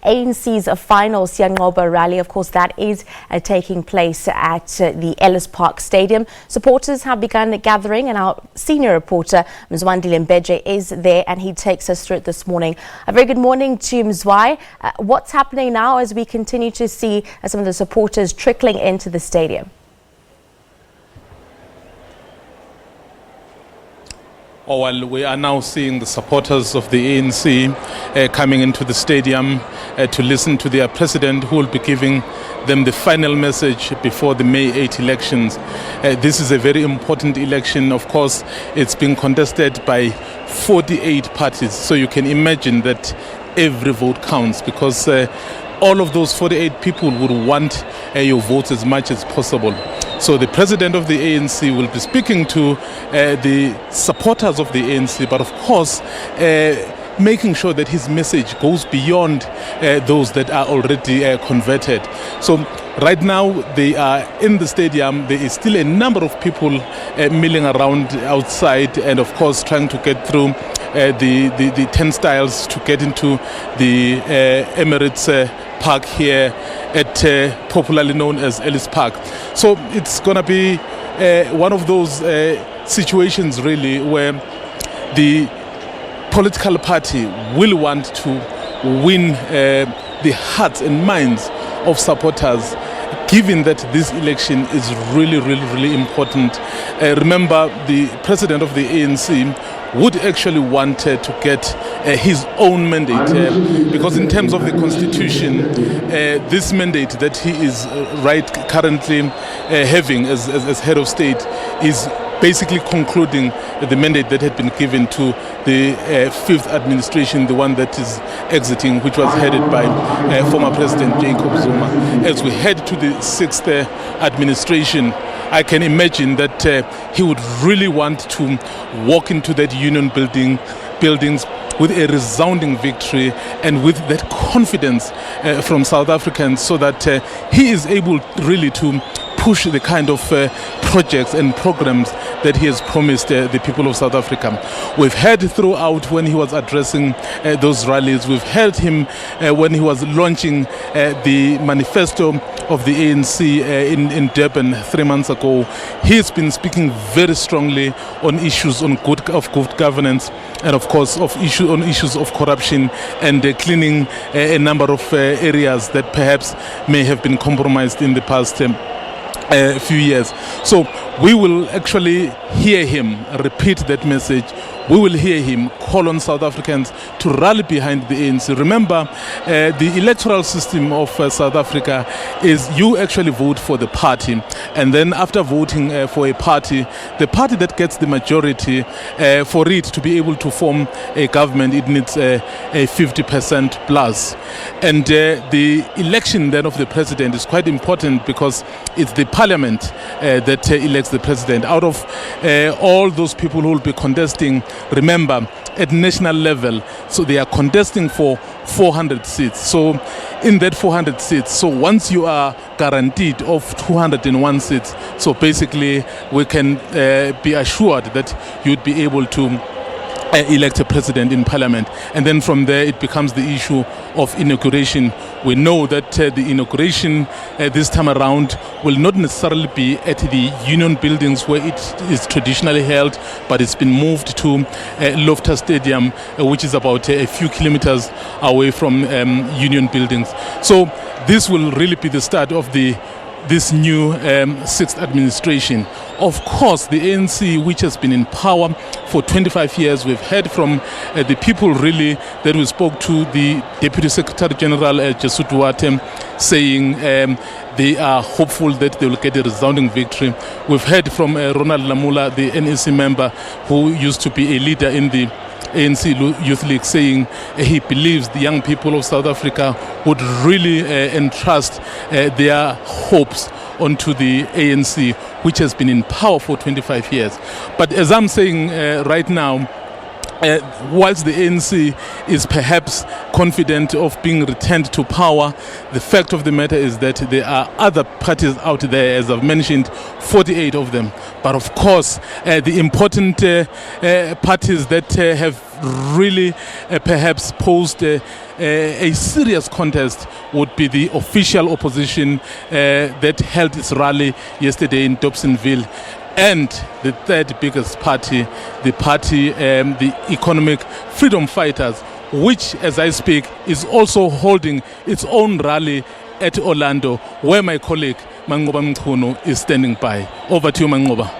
ANC's final Siyanqoba rally, of course, that is taking place at the Ellis Park Stadium. Supporters have begun gathering, and our senior reporter, Mzwandile Mbeje, is there, and he takes us through it this morning. A very good morning to Mzwai. What's happening now as we continue to see some of the supporters trickling into the stadium? Oh, well, we are now seeing the supporters of the ANC coming into the stadium to listen to their president, who will be giving them the final message before the May 8 elections. This is a very important election. Of course, it's being contested by 48 parties, so you can imagine that every vote counts, because all of those 48 people would want your votes as much as possible. So the president of the ANC will be speaking to the supporters of the ANC, but of course making sure that his message goes beyond those that are already converted. So right now they are in the stadium. There is still a number of people milling around outside, and of course trying to get through the turnstiles to get into the Emirates Park here at popularly known as Ellis Park. So it's going to be one of those situations really where the political party will want to win the hearts and minds of supporters, given that this election is really important. Remember, the president of the ANC would actually want to get his own mandate, because in terms of the constitution, this mandate that he is currently having as head of state is basically concluding the mandate that had been given to the fifth administration, the one that is exiting, which was headed by former President Jacob Zuma. As we head to the sixth administration, I can imagine that he would really want to walk into that union buildings with a resounding victory and with that confidence from South Africans, so that he is able really to push the kind of projects and programs that he has promised the people of South Africa. We've heard throughout when he was addressing those rallies, we've heard him when he was launching the manifesto of the ANC in Durban 3 months ago. He's been speaking very strongly on issues of good governance, and of course on issues of corruption, and cleaning a number of areas that perhaps may have been compromised in the past few years. So we will actually hear him repeat that message. We will hear him call on South Africans to rally behind the ANC. Remember, the electoral system of South Africa is you actually vote for the party, and then after voting for a party, the party that gets the majority, for it to be able to form a government, it needs a 50% plus. And the election then of the president is quite important, because it's the parliament that elects the president. Out of all those people who will be contesting, remember, at national level, so they are contesting for 400 seats. So in that 400 seats, so once you are guaranteed of 201 seats, so basically we can be assured that you'd be able to elect a president in parliament. And then from there it becomes the issue of inauguration. We know that the inauguration this time around will not necessarily be at the union buildings where it is traditionally held, but it's been moved to Loftus Stadium, which is about a few kilometers away from union buildings. So this will really be the start of this new sixth administration. Of course, the ANC, which has been in power for 25 years, we've heard from the people really that we spoke to, the Deputy Secretary General Jesut Duarte, saying they are hopeful that they will get a resounding victory. We've heard from Ronald Lamula, the NEC member who used to be a leader in the ANC Youth League, saying he believes the young people of South Africa would really entrust their hopes onto the ANC, which has been in power for 25 years. But as I'm saying right now, whilst the ANC is perhaps confident of being returned to power, the fact of the matter is that there are other parties out there, as I've mentioned, 48 of them. But of course, the important parties that have really perhaps posed a serious contest would be the official opposition that held its rally yesterday in Dobsonville, and the third biggest party, the Economic Freedom Fighters, which, as I speak, is also holding its own rally at Orlando, where my colleague Mangoba Mchunu is standing by. Over to you, Mangoba.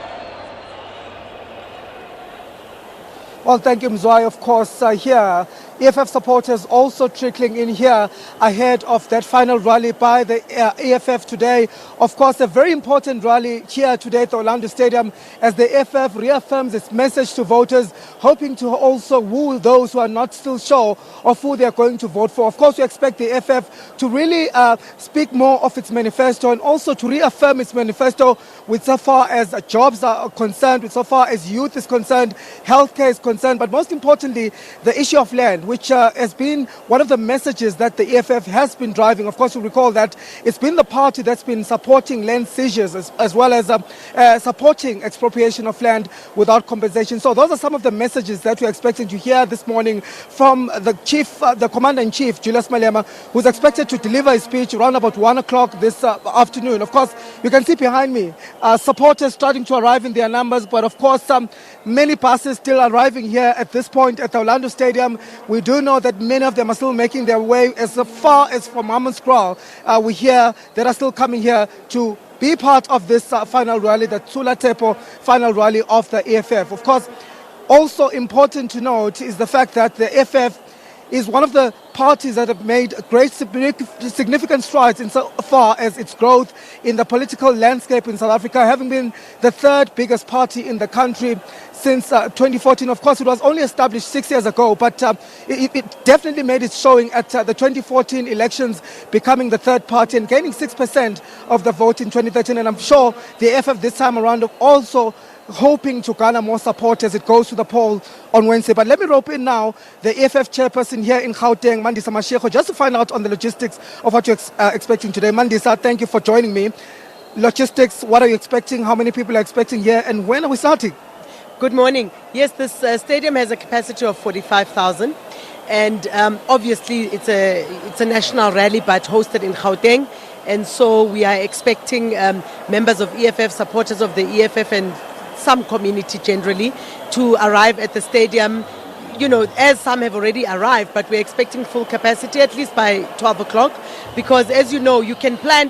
Well, thank you, Mzwai. Of course, here, EFF supporters also trickling in here ahead of that final rally by the EFF today. Of course, a very important rally here today at the Orlando Stadium as the EFF reaffirms its message to voters, hoping to also woo those who are not still sure of who they are going to vote for. Of course, we expect the EFF to really speak more of its manifesto and also to reaffirm its manifesto with so far as jobs are concerned, with so far as youth is concerned, healthcare is concerned, but most importantly, the issue of land, which has been one of the messages that the EFF has been driving. Of course, you recall that it's been the party that's been supporting land seizures as well as supporting expropriation of land without compensation. So those are some of the messages that we're expecting to hear this morning from the Commander-in-Chief, Julius Malema, who's expected to deliver his speech around about 1 o'clock this afternoon. Of course, you can see behind me supporters starting to arrive in their numbers, but of course, many buses still arriving here at this point at the Orlando Stadium. We do know that many of them are still making their way as far as from Hammanskraal. We hear that are still coming here to be part of this final rally, the Tsula Tepo final rally of the EFF. Of course, also important to note is the fact that the EFF is one of the parties that have made great significant strides in so far as its growth in the political landscape in South Africa, having been the third biggest party in the country since 2014. Of course, it was only established 6 years ago, but it definitely made its showing at the 2014 elections, becoming the third party and gaining 6% of the vote in 2013. And I'm sure the EFF this time around also hoping to garner more support as it goes to the poll on Wednesday. But let me rope in now the EFF chairperson here in Gauteng, Mandisa Mashego, just to find out on the logistics of what you're expecting today. Mandisa, thank you for joining me. Logistics, what are you expecting? How many people are expecting here? And when are we starting? Good morning. Yes, this stadium has a capacity of 45,000. And obviously it's a national rally, but hosted in Gauteng. And so we are expecting members of EFF, supporters of the EFF and some community generally to arrive at the stadium, you know, as some have already arrived, but we're expecting full capacity at least by 12 o'clock because, as you know, you can plan,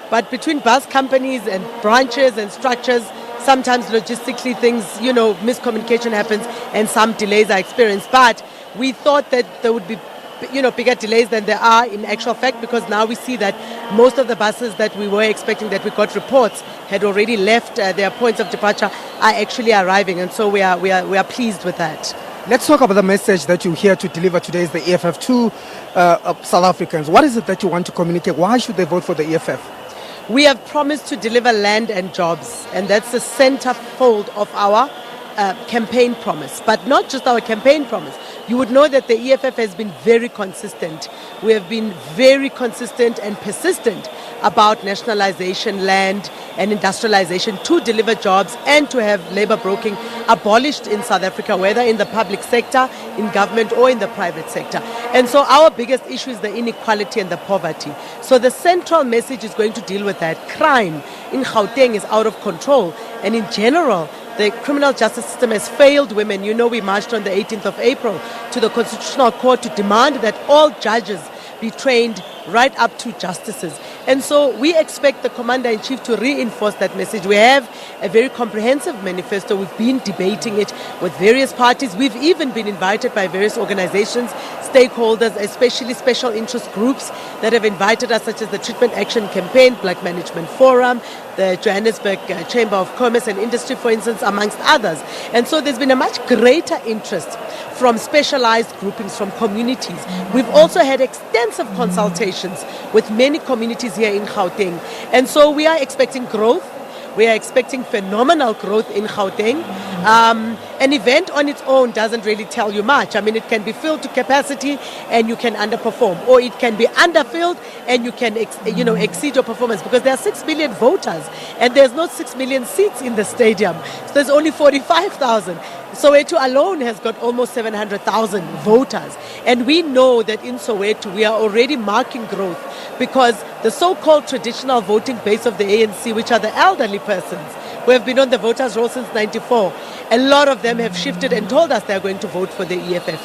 but between bus companies and branches and structures, sometimes logistically things, you know, miscommunication happens and some delays are experienced. But we thought that there would be, you know, bigger delays than there are in actual fact, because now we see that most of the buses that we were expecting, that we got reports had already left their points of departure, are actually arriving, and so we are pleased with that. Let's talk about the message that you're here to deliver today as the EFF to South Africans. What is it that you want to communicate? Why should they vote for the EFF? We have promised to deliver land and jobs, and that's the centerfold of our campaign promise, but not just our campaign promise. You would know that the EFF has been very consistent. We have been very consistent and persistent about nationalization, land and industrialization to deliver jobs and to have labor broking abolished in South Africa, whether in the public sector, in government or in the private sector. And so our biggest issue is the inequality and the poverty. So the central message is going to deal with that. Crime in Gauteng is out of control, and in general, the criminal justice system has failed women. You know, we marched on the 18th of April to the Constitutional Court to demand that all judges be trained right up to justices. And so we expect the Commander-in-Chief to reinforce that message. We have a very comprehensive manifesto. We've been debating it with various parties. We've even been invited by various organizations, stakeholders, especially special interest groups that have invited us, such as the Treatment Action Campaign, Black Management Forum, the Johannesburg Chamber of Commerce and Industry, for instance, amongst others. And so there's been a much greater interest from specialized groupings, from communities. We've also had extensive consultations with many communities here in Gauteng. And so we are expecting growth. We are expecting phenomenal growth in Gauteng. An event on its own doesn't really tell you much. I mean, it can be filled to capacity and you can underperform, or it can be underfilled and you can exceed your performance, because there are 6 million voters and there's not 6 million seats in the stadium. So there's only 45,000. Soweto alone has got almost 700,000 voters. And we know that in Soweto we are already marking growth because the so-called traditional voting base of the ANC, which are the elderly persons who have been on the voters' roll since 94, a lot of them have shifted and told us they're going to vote for the EFF.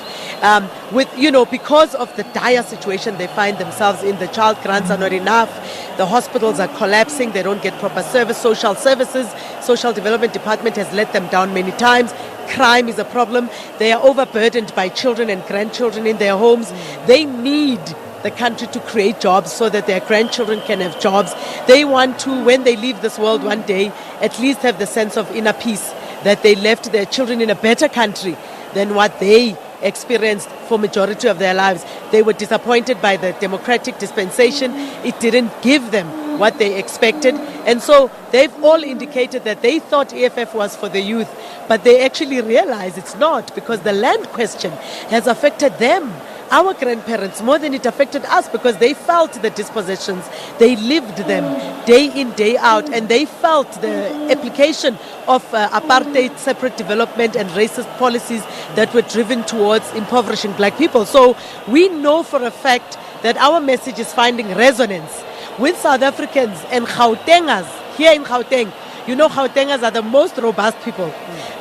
Because of the dire situation they find themselves in, the child grants are not enough, the hospitals are collapsing, they don't get proper service, social services, social development department has let them down many times. Crime is a problem. They are overburdened by children and grandchildren in their homes. They need the country to create jobs so that their grandchildren can have jobs. They want to, when they leave this world one day, at least have the sense of inner peace, that they left their children in a better country than what they experienced for majority of their lives. They were disappointed by the democratic dispensation. It didn't give them what they expected. And so they've all indicated that they thought EFF was for the youth, but they actually realize it's not, because the land question has affected them, our grandparents, more than it affected us, because they felt the dispossessions, they lived them day in, day out, and they felt the application of apartheid, separate development and racist policies that were driven towards impoverishing black people. So we know for a fact that our message is finding resonance with South Africans and Gautengers here in Gauteng. You know, Gautengers are the most robust people.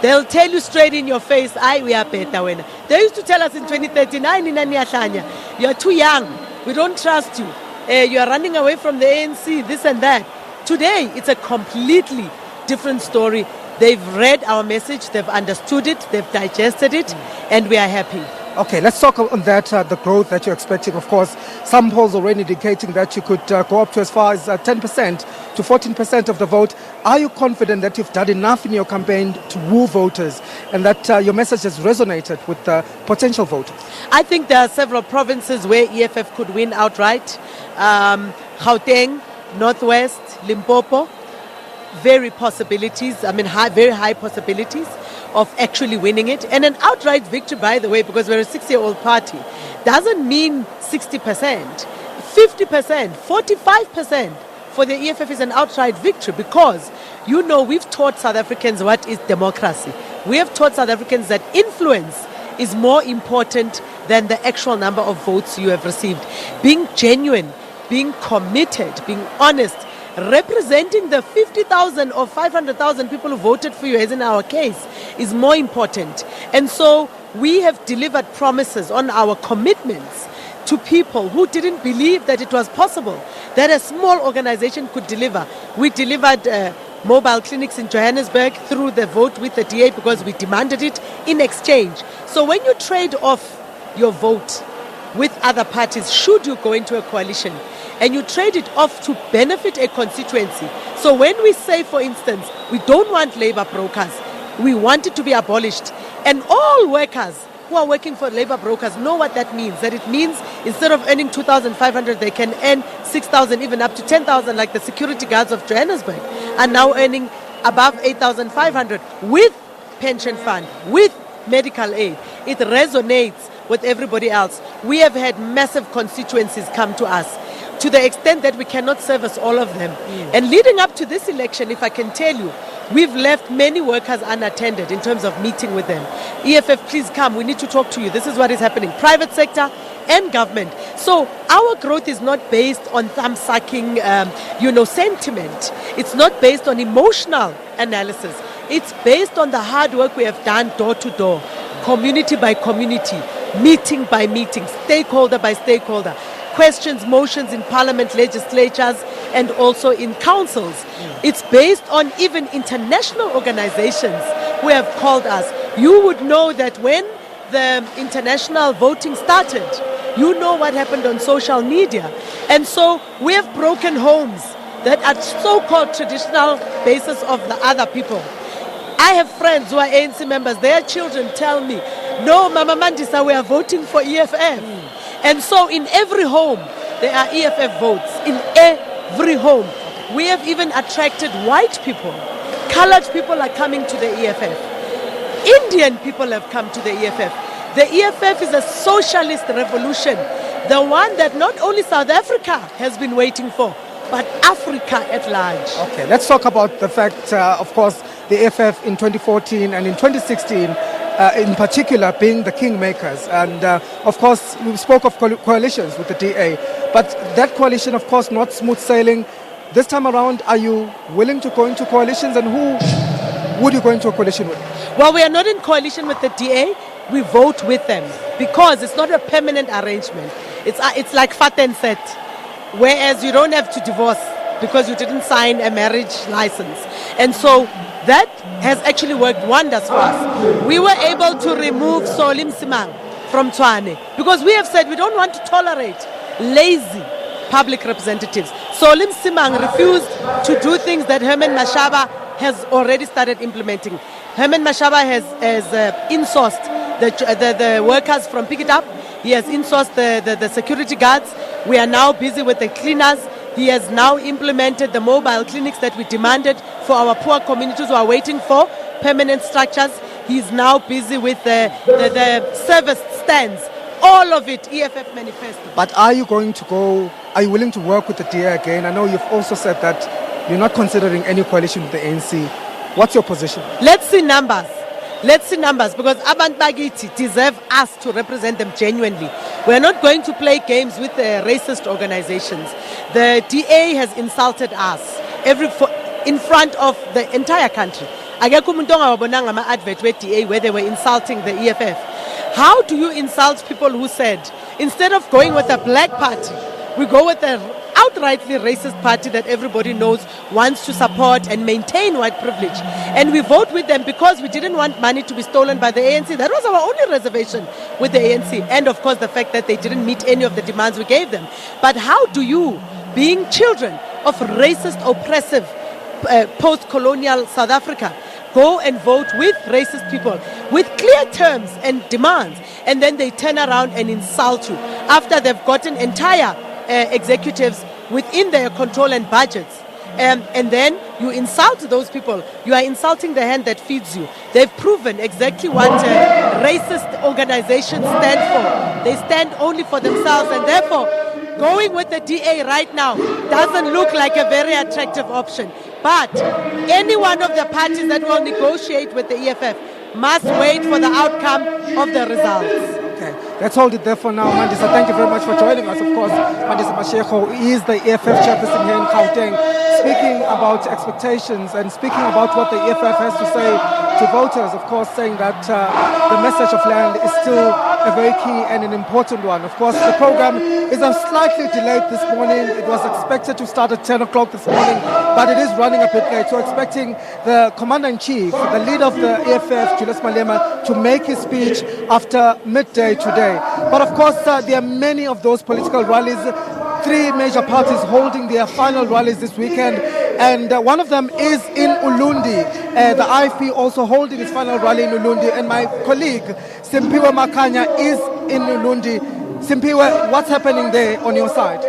They'll tell you straight in your face, we are better. They used to tell us in 2013, you're too young, we don't trust you, you are running away from the ANC, this and that. Today, it's a completely different story. They've read our message, they've understood it, they've digested it, and we are happy. Okay, let's talk on that, the growth that you're expecting. Of course, some polls already indicating that you could go up to as far as 10% to 14% of the vote. Are you confident that you've done enough in your campaign to woo voters and that your message has resonated with potential voters? I think there are several provinces where EFF could win outright. Gauteng, Northwest, Limpopo, very high possibilities of actually winning it. And an outright victory, by the way, because we're a 6-year-old party, doesn't mean 60%, 50%, 45% for the EFF is an outright victory, because, we've taught South Africans what is democracy. We have taught South Africans that influence is more important than the actual number of votes you have received. Being genuine, being committed, being honest, representing the 50,000 or 500,000 people who voted for you, as in our case, is more important. And so we have delivered promises on our commitments to people who didn't believe that it was possible, that a small organization could deliver. We delivered mobile clinics in Johannesburg through the vote with the DA because we demanded it in exchange. So when you trade off your vote with other parties, should you go into a coalition, and you trade it off to benefit a constituency. So when we say, for instance, we don't want labor brokers, we want it to be abolished, and all workers who are working for labor brokers know what that means. That it means instead of earning 2,500, they can earn 6,000, even up to 10,000, like the security guards of Johannesburg are now earning above 8,500 with pension fund, with medical aid. It resonates with everybody else. We have had massive constituencies come to us, to the extent that we cannot service all of them. And leading up to this election, if I can tell you, we've left many workers unattended in terms of meeting with them. EFF, please come, we need to talk to you. This is what is happening. Private sector and government. So our growth is not based on thumb-sucking, sentiment. It's not based on emotional analysis. It's based on the hard work we have done door to door, community by community, meeting by meeting, stakeholder by stakeholder. Questions, motions in parliament, legislatures, and also in councils. It's based on even international organizations who have called us. You would know that when the international voting started, you know what happened on social media. And so we have broken homes that are so-called traditional bases of the other people. I have friends who are ANC members, their children tell me, no, Mama Mandisa, we are voting for EFF. And so in every home, there are EFF votes. In every home. We have even attracted white people. Colored people are coming to the EFF. Indian people have come to the EFF. The EFF is a socialist revolution. The one that not only South Africa has been waiting for, but Africa at large. Okay, let's talk about the fact, of course, the EFF in 2014 and in 2016 in particular being the kingmakers. And of course, we spoke of coalitions with the DA, but that coalition, of course, not smooth sailing. This time around, are you willing to go into coalitions, and who would you go into a coalition with? Well, we are not in coalition with the DA. We vote with them because it's not a permanent arrangement. It's like fat and set, whereas you don't have to divorce because you didn't sign a marriage license. And so that has actually worked wonders for us. We were able to remove Solim Simang from Tshwane because we have said we don't want to tolerate lazy public representatives. Solim Simang refused to do things that Herman Mashaba has already started implementing. Herman Mashaba has insourced the workers from Pick It Up. He has insourced the security guards. We are now busy with the cleaners. He has now implemented the mobile clinics that we demanded for our poor communities who are waiting for permanent structures. He's now busy with the service stands. All of it, EFF manifesto. But are you willing to work with the DA again? I know you've also said that you're not considering any coalition with the ANC. What's your position? Let's see numbers. Because Abantu Bagiti deserve us to represent them genuinely. We're not going to play games with the racist organizations. The DA has insulted us in front of the entire country. Akekho umuntu ongawabonanga ama-advert we-DA where they were insulting the EFF. How do you insult people who said, instead of going with a black party, we go with an outrightly racist party that everybody knows wants to support and maintain white privilege? And we vote with them because we didn't want money to be stolen by the ANC. That was our only reservation with the ANC. And of course the fact that they didn't meet any of the demands we gave them. But how do you, being children of racist, oppressive, post-colonial South Africa, go and vote with racist people with clear terms and demands, and then they turn around and insult you after they've gotten entire executives within their control and budgets, and then you insult those people? You are insulting the hand that feeds you. They've proven exactly what racist organizations stand for. They stand only for themselves, and therefore going with the DA right now doesn't look like a very attractive option. But any one of the parties that will negotiate with the EFF must wait for the outcome of the results. Okay, let's hold it there for now. Mandisa, thank you very much for joining us. Of course, Mandisa Mashego is the EFF chairperson here in Gauteng, speaking about expectations and speaking about what the EFF has to say to voters, of course, saying that the message of land is still a very key and an important one. Of course, the program is slightly delayed this morning. It was expected to start at 10 o'clock this morning, but it is running a bit late. So expecting the Commander-in-Chief, the leader of the EFF, Julius Malema, to make his speech after midday today. But of course, there are many of those political rallies, 3 major parties holding their final rallies this weekend, and one of them is in Ulundi. The IFP also holding its final rally in Ulundi, and my colleague Simpiwe Makanya is in Ulundi. Simpiwe, what's happening there on your side?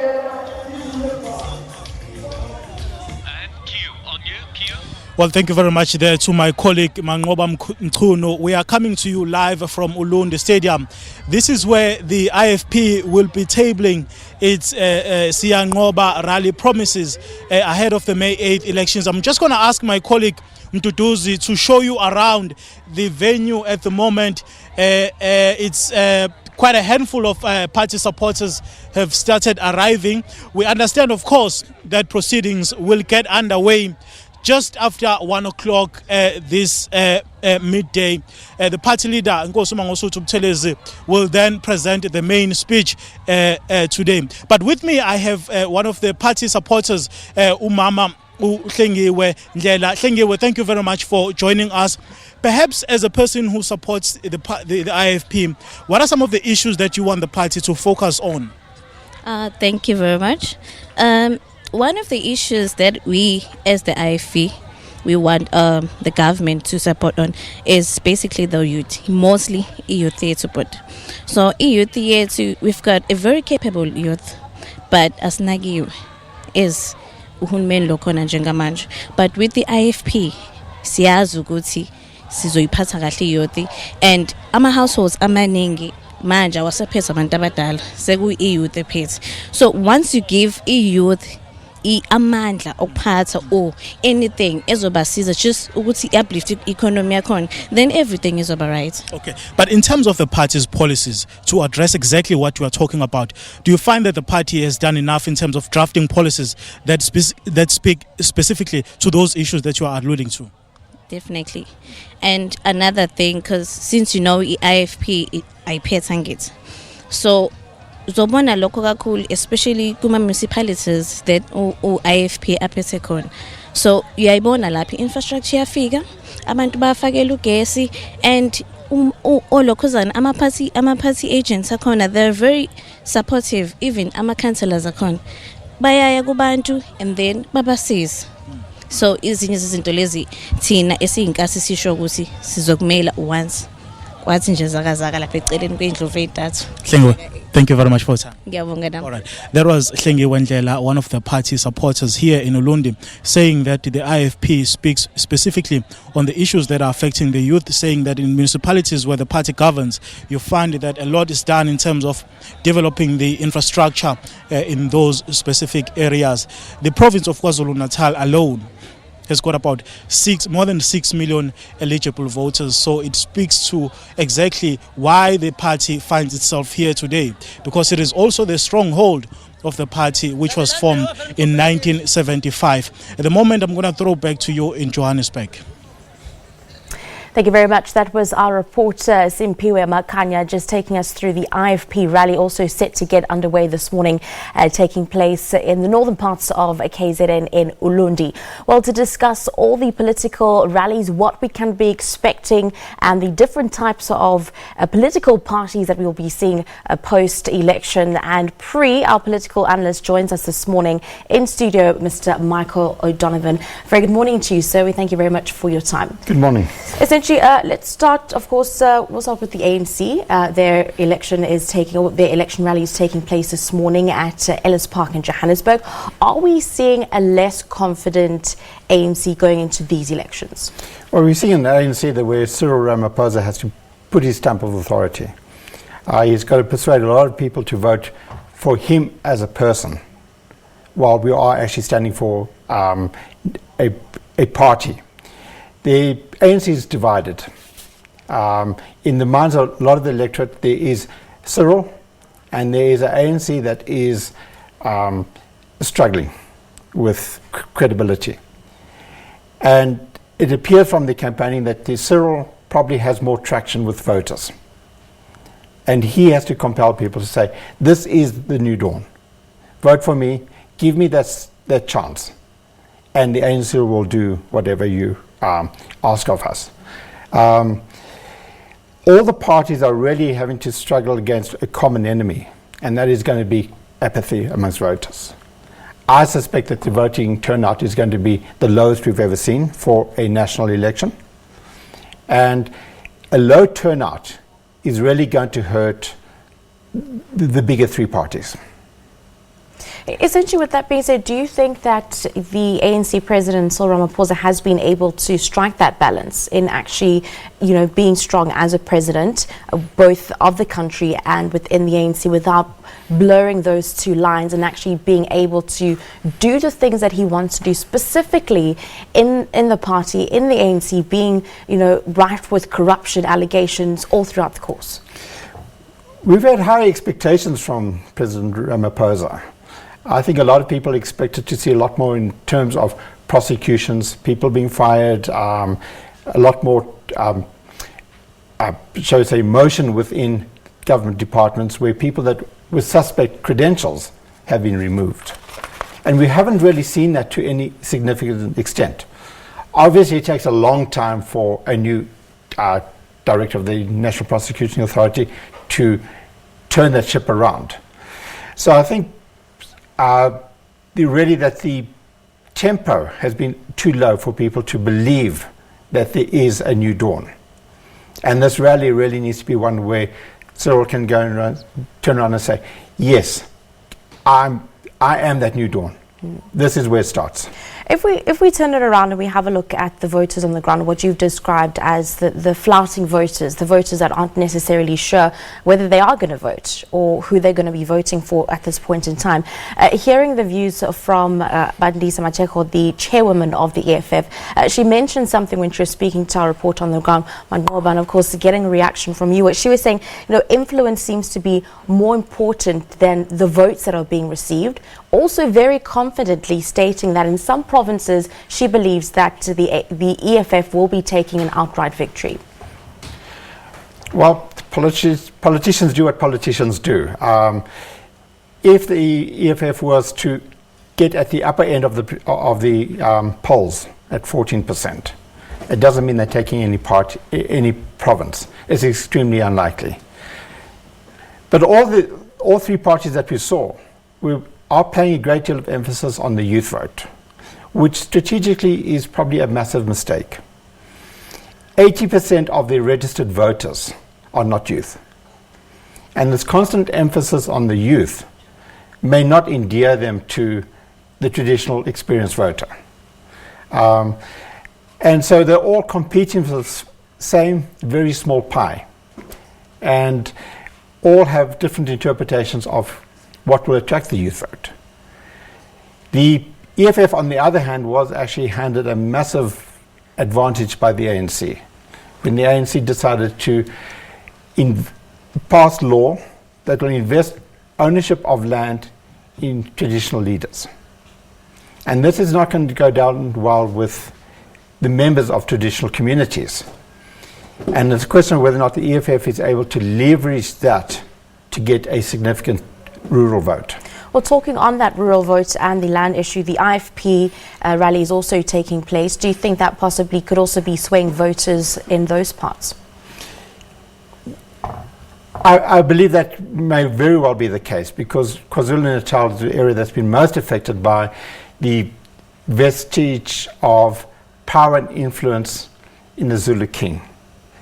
Well, thank you very much there to my colleague Mangoba Mkhuno. We are coming to you live from Ulundi Stadium. This is where the IFP will be tabling its Siyanqoba rally promises ahead of the May 8th elections. I'm just going to ask my colleague Mduduzi to show you around the venue at the moment. It's quite a handful of party supporters have started arriving. We understand, of course, that proceedings will get underway just after 1 o'clock this midday. The party leader, Nkosi Mangosuthu Buthelezi, will then present the main speech today. But with me, I have one of the party supporters, Umama Hlengiwe Ndlela. Hlengiwe, thank you very much for joining us. Perhaps as a person who supports the IFP, what are some of the issues that you want the party to focus on? Thank you very much. One of the issues that we, as the IFP, we want the government to support on is basically the youth, mostly youth support. So youth, we've got a very capable youth, but as Nagi is uhulumeni lokhona njengamanje. But with the IFP, siyazi ukuthi sizoyiphatha kahle youth, and ama households amaningi manje awasaphethe abantu abadala, seku youth ephethe. So once you give youth amandla okuphatha or anything ezobasiza just ukuthi uplift economy yakhona, then everything is right. Okay, but in terms of the party's policies to address exactly what you are talking about, do you find that the party has done enough in terms of drafting policies that speak specifically to those issues that you are alluding to? Definitely. And another thing, because since IFP ayiphetha ngithi, so zobona lokho kakhulu, especially kuma municipalities that IFP aphethe khona. So uyayibona lapha infrastructure yafika, abantu bafakela ugesi, and olokhuzana ama-party agents akhona, they're very supportive. Even ama-councillors akhona bayaya kubantu and then babasiza. So izinye izinto lezi thina esiyinkasi sisho ukuthi sizokumela once kwathi nje zakazaka lapha eceleni kwendlovu edathu. Thank you very much for your time. Ngiyabonga nami. All right. That was Hlengi Wendlela, one of the party supporters here in Ulundi, saying that the IFP speaks specifically on the issues that are affecting the youth, saying that in municipalities where the party governs, you find that a lot is done in terms of developing the infrastructure in those specific areas. The province of KwaZulu-Natal alone has got about more than 6 million eligible voters. So it speaks to exactly why the party finds itself here today, because it is also the stronghold of the party, which was formed in 1975. At the moment, I'm going to throw back to you in Johannesburg. Thank you very much. That was our reporter Simpiwe Makanya just taking us through the IFP rally, also set to get underway this morning, taking place in the northern parts of KZN in Ulundi. Well, to discuss all the political rallies, what we can be expecting, and the different types of political parties that we will be seeing post-election and pre, our political analyst joins us this morning in studio, Mr. Michael O'Donovan. Very good morning to you, sir. We thank you very much for your time. Good morning. Essentially, let's start, of course, we'll start with the ANC. Their election rally is taking place this morning at Ellis Park in Johannesburg. Are we seeing a less confident ANC going into these elections? Well, we're seeing an ANC that where Cyril Ramaphosa has to put his stamp of authority. He's got to persuade a lot of people to vote for him as a person, while we are actually standing for a party. The ANC is divided. In the minds of a lot of the electorate, there is Cyril, and there is an ANC that is struggling with credibility. And it appears from the campaigning that the Cyril probably has more traction with voters. And he has to compel people to say, this is the new dawn. Vote for me, give me that chance. And the ANC will do whatever you ask of us. All the parties are really having to struggle against a common enemy, and that is going to be apathy amongst voters. I suspect that the voting turnout is going to be the lowest we've ever seen for a national election. And a low turnout is really going to hurt the bigger three parties. Essentially, with that being said, do you think that the ANC president, Cyril Ramaphosa, has been able to strike that balance in actually, being strong as a president, both of the country and within the ANC, without blurring those two lines and actually being able to do the things that he wants to do, specifically in the party, in the ANC, being, rife with corruption allegations all throughout the course? We've had high expectations from President Ramaphosa. I think a lot of people expected to see a lot more in terms of prosecutions, people being fired, a lot more, shall we say, motion within government departments where people that with suspect credentials have been removed. And we haven't really seen that to any significant extent. Obviously, it takes a long time for a new director of the National Prosecuting Authority to turn that ship around. So I think the tempo has been too low for people to believe that there is a new dawn. And this rally really needs to be one where Cyril can go and turn around and say, yes, I am that new dawn. This is where it starts. If we turn it around and we have a look at the voters on the ground, what you've described as the flouting voters, the voters that aren't necessarily sure whether they are going to vote or who they're going to be voting for at this point in time. Hearing the views from Bandisa Macheko, the chairwoman of the EFF, she mentioned something when she was speaking to our report on the ground, Mangoba, and of course getting a reaction from you. She was saying, influence seems to be more important than the votes that are being received. Also very confidently stating that in some provinces she believes that the EFF will be taking an outright victory. Well, politicians do what politicians do. If the EFF was to get at the upper end of the polls at 14%, it doesn't mean they're taking any province. It's extremely unlikely. But all three parties that we saw are playing a great deal of emphasis on the youth vote, which strategically is probably a massive mistake. 80% of the registered voters are not youth. And this constant emphasis on the youth may not endear them to the traditional experienced voter. And so they're all competing for the same very small pie, and all have different interpretations of what will attract the youth vote. The EFF, on the other hand, was actually handed a massive advantage by the ANC when the ANC decided to pass law that will invest ownership of land in traditional leaders. And this is not going to go down well with the members of traditional communities. And it's a question of whether or not the EFF is able to leverage that to get a significant rural vote. Well, talking on that rural vote and the land issue, the IFP rally is also taking place. Do you think that possibly could also be swaying voters in those parts? I believe that may very well be the case, because KwaZulu-Natal is the area that's been most affected by the vestige of power and influence in the Zulu king.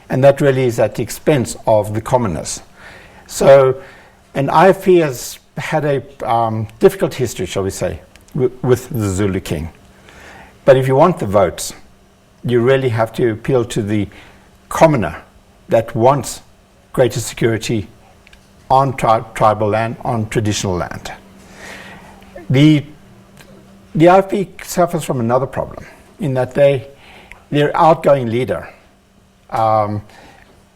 And that really is at the expense of the commoners. So an IFP has had a difficult history, shall we say, with the Zulu king. But if you want the votes, you really have to appeal to the commoner that wants greater security on tribal land, on traditional land. The IFP suffers from another problem, in that their outgoing leader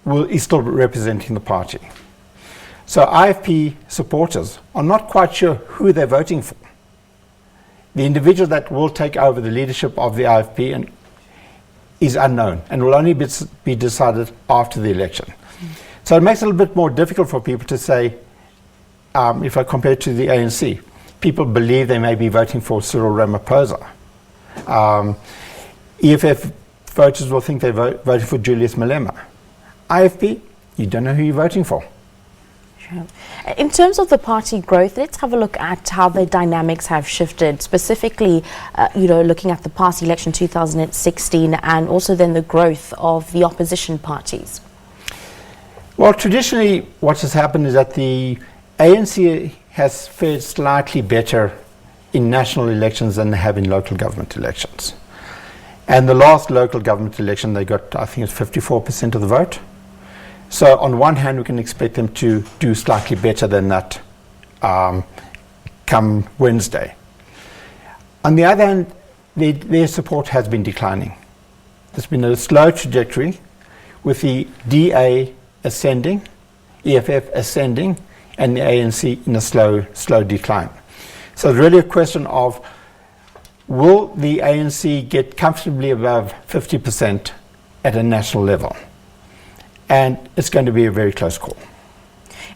is still representing the party. So IFP supporters are not quite sure who they're voting for. The individual that will take over the leadership of the IFP is unknown and will only be decided after the election. So it makes it a little bit more difficult for people to say, if I compare it to the ANC, people believe they may be voting for Cyril Ramaphosa. EFF voters will think they're voting for Julius Malema. IFP, you don't know who you're voting for. Sure. In terms of the party growth, let's have a look at how the dynamics have shifted, specifically, looking at the past election 2016 and also then the growth of the opposition parties. Well, traditionally, what has happened is that the ANC has fared slightly better in national elections than they have in local government elections. And the last local government election, they got, I think it's 54% of the vote. So on one hand, we can expect them to do slightly better than that come Wednesday. On the other hand, their support has been declining. There's been a slow trajectory with the DA ascending, EFF ascending, and the ANC in a slow decline. So it's really a question of, will the ANC get comfortably above 50% at a national level? And it's going to be a very close call.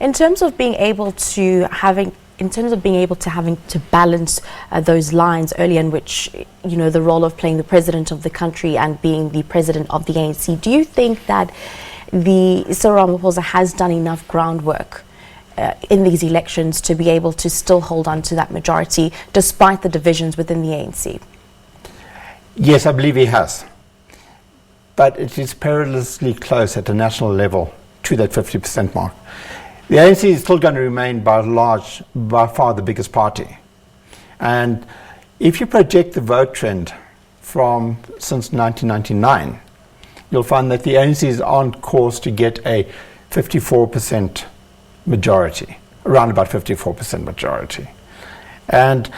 In terms of being able to having to balance those lines earlier, in which the role of playing the president of the country and being the president of the ANC, do you think that the Cyril Ramaphosa has done enough groundwork in these elections to be able to still hold on to that majority despite the divisions within the ANC? Yes, I believe he has. But it is perilously close at the national level to that 50% mark. The ANC is still going to remain by far the biggest party. And If you project the vote trend from since 1999, you'll find that the ANC is on course to get a 54% majority, around about 54% majority. And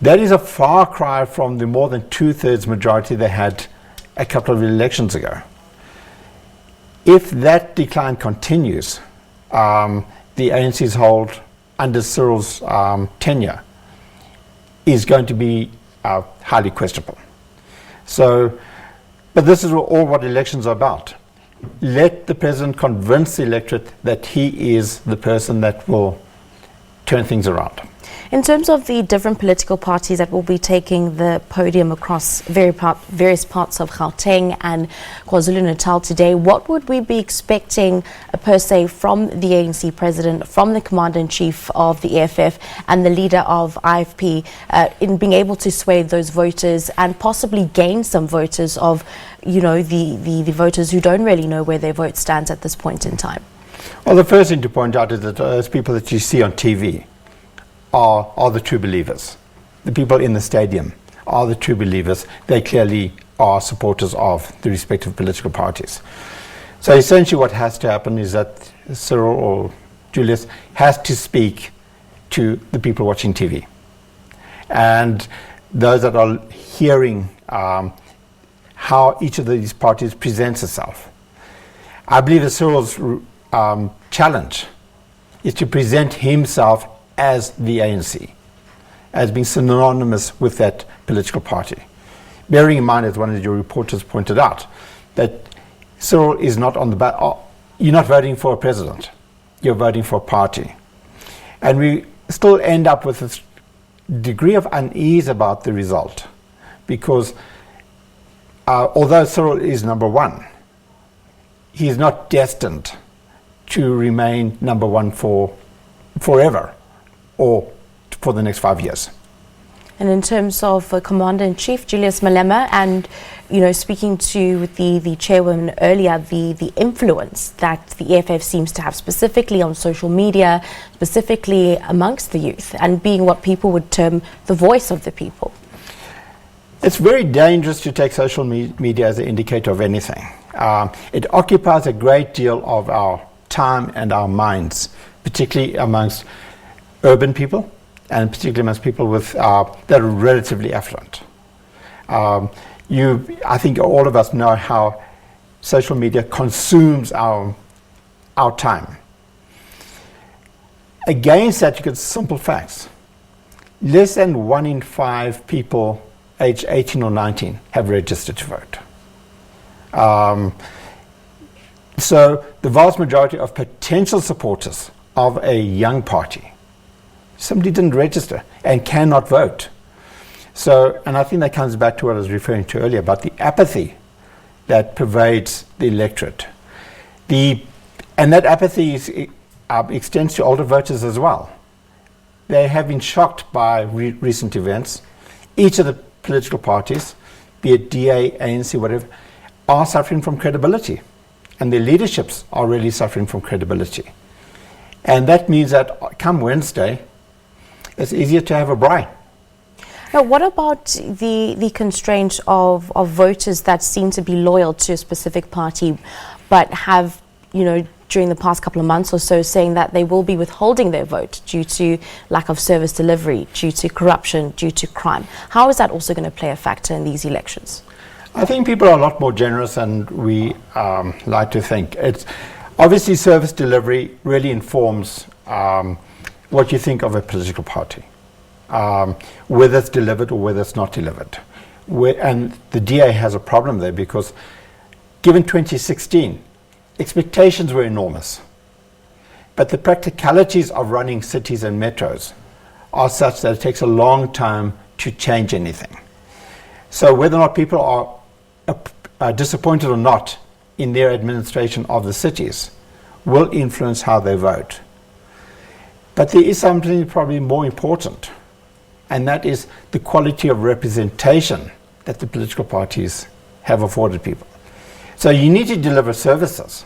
that is a far cry from the more than two-thirds majority they had a couple of elections ago. If that decline continues, the ANC's hold under Cyril's tenure is going to be highly questionable. So, but this is all what elections are about. Let the president convince the electorate that he is the person that will turn things around. In terms of the different political parties that will be taking the podium across various parts of Gauteng and KwaZulu-Natal today, what would we be expecting per se from the ANC president, from the commander-in-chief of the EFF and the leader of IFP in being able to sway those voters and possibly gain some voters of, you know, the voters who don't really know where their vote stands at this point in time? Well, the first thing to point out is that those people that you see on TV are the true believers. The people in the stadium are the true believers. They clearly are supporters of the respective political parties. So essentially what has to happen is that Cyril or Julius has to speak to the people watching TV. And those that are hearing how each of these parties presents itself. I believe that Cyril's challenge is to present himself as the ANC, as being synonymous with that political party. Bearing in mind, as one of your reporters pointed out, that Cyril is not on the ballot. You're not voting for a president, you're voting for a party. And we still end up with this degree of unease about the result, because although Cyril is number one, he is not destined to remain number one for forever or for the next 5 years. And in terms of Commander-in-Chief Julius Malema, and you know, speaking to the chairwoman earlier, the influence that the EFF seems to have specifically on social media, specifically amongst the youth, and being what people would term the voice of the people. It's very dangerous to take social media as an indicator of anything. It occupies a great deal of our time and our minds, particularly amongst urban people, and particularly amongst people with that are relatively affluent. I think all of us know how social media consumes our time. Against that, you get simple facts. Less than 1 in 5 people aged 18 or 19 have registered to vote. So the vast majority of potential supporters of a young party somebody didn't register and cannot vote. So, and I think that comes back to what I was referring to earlier about the apathy that pervades the electorate. And that apathy extends to older voters as well. They have been shocked by recent events. Each of the political parties, be it DA, ANC, whatever, are suffering from credibility. And their leaderships are really suffering from credibility. And that means that come Wednesday, it's easier to have a braai. Now, what about the constraint of voters that seem to be loyal to a specific party, but have, you know, during the past couple of months or so, saying that they will be withholding their vote due to lack of service delivery, due to corruption, due to crime? How is that also going to play a factor in these elections? I think people are a lot more generous than we like to think. It's obviously service delivery really informs what you think of a political party, whether it's delivered or whether it's not delivered. And the DA has a problem there because given 2016, expectations were enormous. But the practicalities of running cities and metros are such that it takes a long time to change anything. So whether or not people are disappointed or not in their administration of the cities will influence how they vote. But there is something probably more important, and that is the quality of representation that the political parties have afforded people. So you need to deliver services,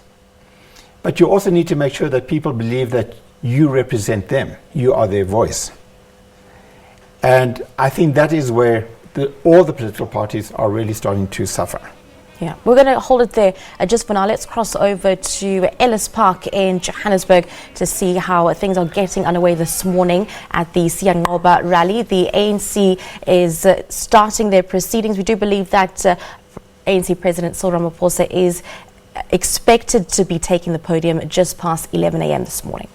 but you also need to make sure that people believe that you represent them, you are their voice. And I think that is where all the political parties are really starting to suffer. Yeah, we're going to hold it there just for now. Let's cross over to Ellis Park in Johannesburg to see how things are getting underway this morning at the Siyanqoba rally. The ANC is starting their proceedings. We do believe that ANC President Cyril Ramaphosa is expected to be taking the podium just past 11 a.m. this morning.